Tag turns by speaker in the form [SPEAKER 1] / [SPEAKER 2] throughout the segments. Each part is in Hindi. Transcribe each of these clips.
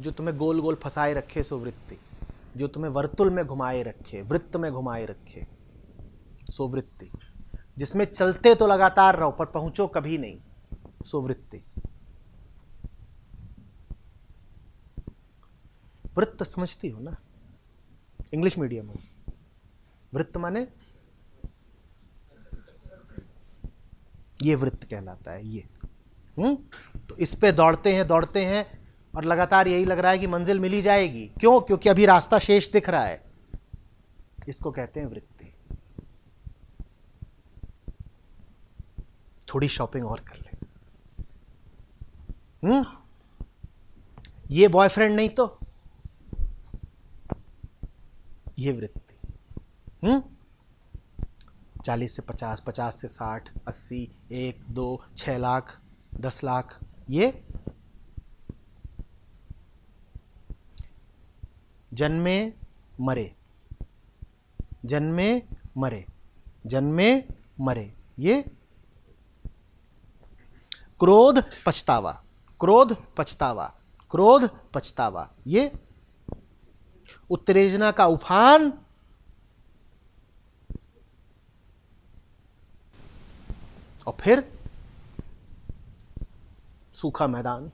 [SPEAKER 1] जो तुम्हें गोल गोल फंसाए रखे सो वृत्ति, जो तुम्हें वर्तुल में घुमाए रखे, वृत्त में घुमाए रखे सो वृत्ति, जिसमें चलते तो लगातार रहो पर पहुंचो कभी नहीं सो वृत्ति। वृत्त समझती हो ना, इंग्लिश मीडियम में वृत्त माने ये वृत्त कहलाता है ये। तो इस पे दौड़ते हैं और लगातार यही लग रहा है कि मंजिल मिली जाएगी। क्यों? क्योंकि अभी रास्ता शेष दिख रहा है। इसको कहते हैं वृत्ति। थोड़ी शॉपिंग और कर ले। ये बॉयफ्रेंड नहीं तो ये वृत्ति। 40 से 50, 50 से 60, 80, 1, 2, 6 लाख, 10 लाख, ये जन्मे मरे, जन्मे मरे, जन्मे मरे, ये क्रोध पछतावा, क्रोध पछतावा, क्रोध पछतावा, ये उत्तेजना का उफान, और फिर सूखा मैदान,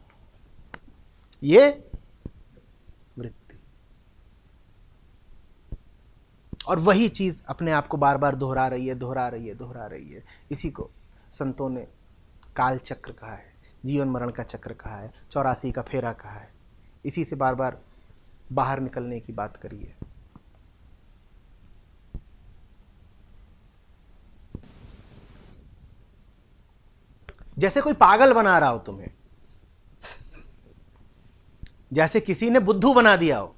[SPEAKER 1] ये वृत्ति। और वही चीज अपने आप को बार बार दोहरा रही है, दोहरा रही है, दोहरा रही है। इसी को संतों ने काल चक्र कहा है, जीवन मरण का चक्र कहा है, 84 का फेरा कहा है। इसी से बार बार बाहर निकलने की बात करी है। जैसे कोई पागल बना रहा हो तुम्हें, जैसे किसी ने बुद्धू बना दिया हो।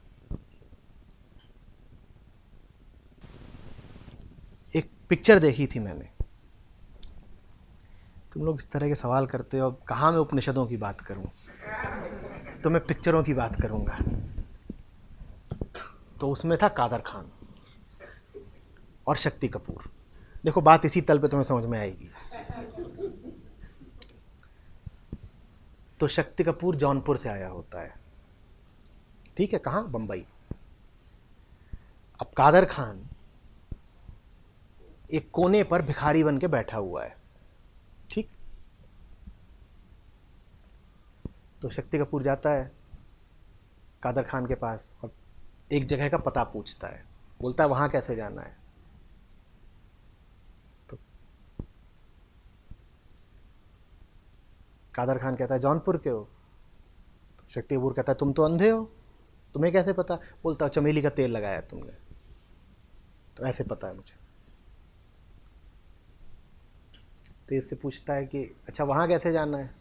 [SPEAKER 1] एक पिक्चर देखी थी मैंने। तुम लोग इस तरह के सवाल करते हो, कहां मैं उपनिषदों की बात करूं, तो मैं पिक्चरों की बात करूंगा। तो उसमें था कादर खान और शक्ति कपूर। देखो बात इसी तल पे तुम्हें समझ में आएगी। तो शक्ति कपूर जौनपुर से आया होता है, ठीक है, कहां? बंबई। अब कादर खान एक कोने पर भिखारी बन के बैठा हुआ है, ठीक। तो शक्ति कपूर जाता है कादर खान के पास और एक जगह का पता पूछता है, बोलता है वहां कैसे जाना है। तो कादर खान कहता है जौनपुर के हो। तो शक्ति कपूर कहता है तुम तो अंधे हो, तुम्हें कैसे पता? बोलता है चमेली का तेल लगाया तुमने, तो ऐसे पता है मुझे। तो इससे पूछता है कि अच्छा वहां कैसे जाना है?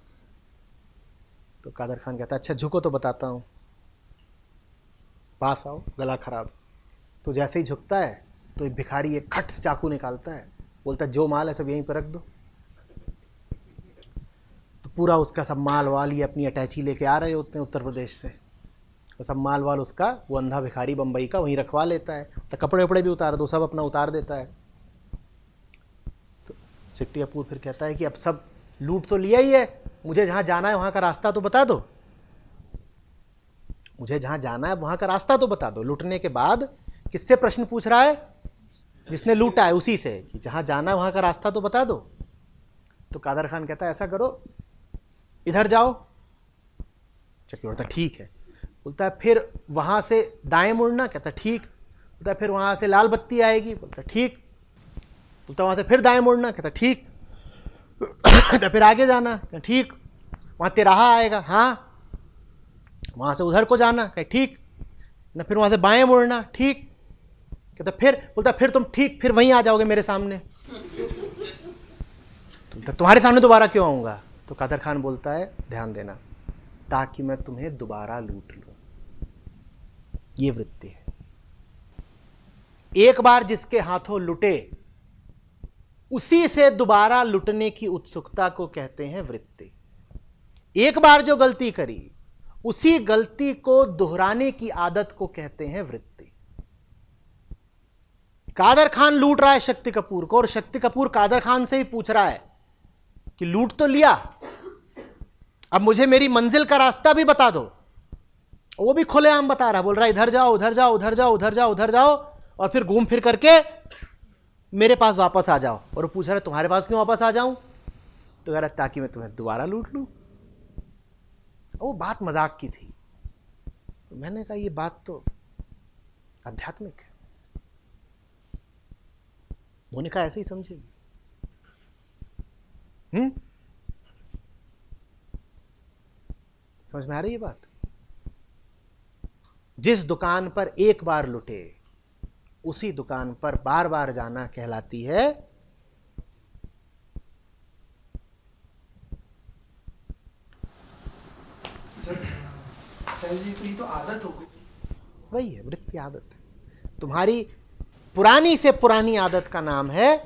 [SPEAKER 1] तो कादर खान कहता है अच्छा झुको तो बताता हूं, पास आओ, गला खराब। तो जैसे ही झुकता है तो एक भिखारी एक खट से चाकू निकालता है, बोलता है जो माल है सब यहीं पर रख दो। तो पूरा उसका सब माल वाल, ये अपनी अटैची लेके आ रहे होते हैं उत्तर प्रदेश से, तो सब माल वाल उसका वो अंधा भिखारी बंबई का वहीं रखवा लेता है। तो कपड़े वपड़े भी उतार दो, सब अपना उतार देता है। तो शक्ति कपूर फिर कहता है कि अब सब लूट तो लिया ही है, मुझे जहां जाना है वहां का रास्ता तो बता दो, मुझे जहां जाना है वहां का रास्ता तो बता दो। लूटने के बाद किससे प्रश्न पूछ रहा है? जिसने लूटा है उसी से, कि जहां जाना है वहां का रास्ता तो बता दो। तो कादर खान कहता है ऐसा करो इधर जाओ। चक्की बोलता ठीक है। बोलता है फिर वहां से दाएं मुड़ना। कहता ठीक। बोलता है फिर वहां से लाल बत्ती आएगी। बोलता ठीक। बोलता वहां से फिर दाएं मुड़ना। कहता ठीक। कहता फिर आगे जाना। कहता ठीक। वहां तिराहा आएगा। हाँ। वहां से उधर को जाना। कहता ठीक ना। फिर वहां से बाएं मुड़ना। ठीक। कहता फिर। बोलता फिर तुम ठीक फिर वहीं आ जाओगे मेरे सामने। तो तुम्हारे सामने दोबारा क्यों आऊंगा? तो कादर खान बोलता है ध्यान देना, ताकि मैं तुम्हें दोबारा लूट लूं। ये वृत्ति है। एक बार जिसके हाथों लुटे उसी से दोबारा लुटने की उत्सुकता को कहते हैं वृत्ति। एक बार जो गलती करी उसी गलती को दोहराने की आदत को कहते हैं वृत्ति। कादर खान लूट रहा है शक्ति कपूर को और शक्ति कपूर कादर खान से ही पूछ रहा है कि लूट तो लिया, अब मुझे मेरी मंजिल का रास्ता भी बता दो। वो भी खुलेआम बता रहा, बोल रहा इधर जाओ उधर जाओ उधर जाओ उधर जाओ उधर जाओ, और फिर घूम फिर करके मेरे पास वापस आ जाओ। और वो पूछ रहा तुम्हारे पास क्यों वापस आ जाऊं? तो कह रहा ताकि मैं तुम्हें दोबारा लूट लूं। वो बात मजाक की थी। तो मैंने कहा ये बात तो आध्यात्मिक है। उन्होंने कहा ऐसे ही समझेगी। समझ में आ रही है बात? जिस दुकान पर एक बार लुटे उसी दुकान पर बार बार जाना कहलाती है
[SPEAKER 2] जी तो आदत हो गई।
[SPEAKER 1] वही है वृत्ति, आदत। तुम्हारी पुरानी से पुरानी आदत का नाम है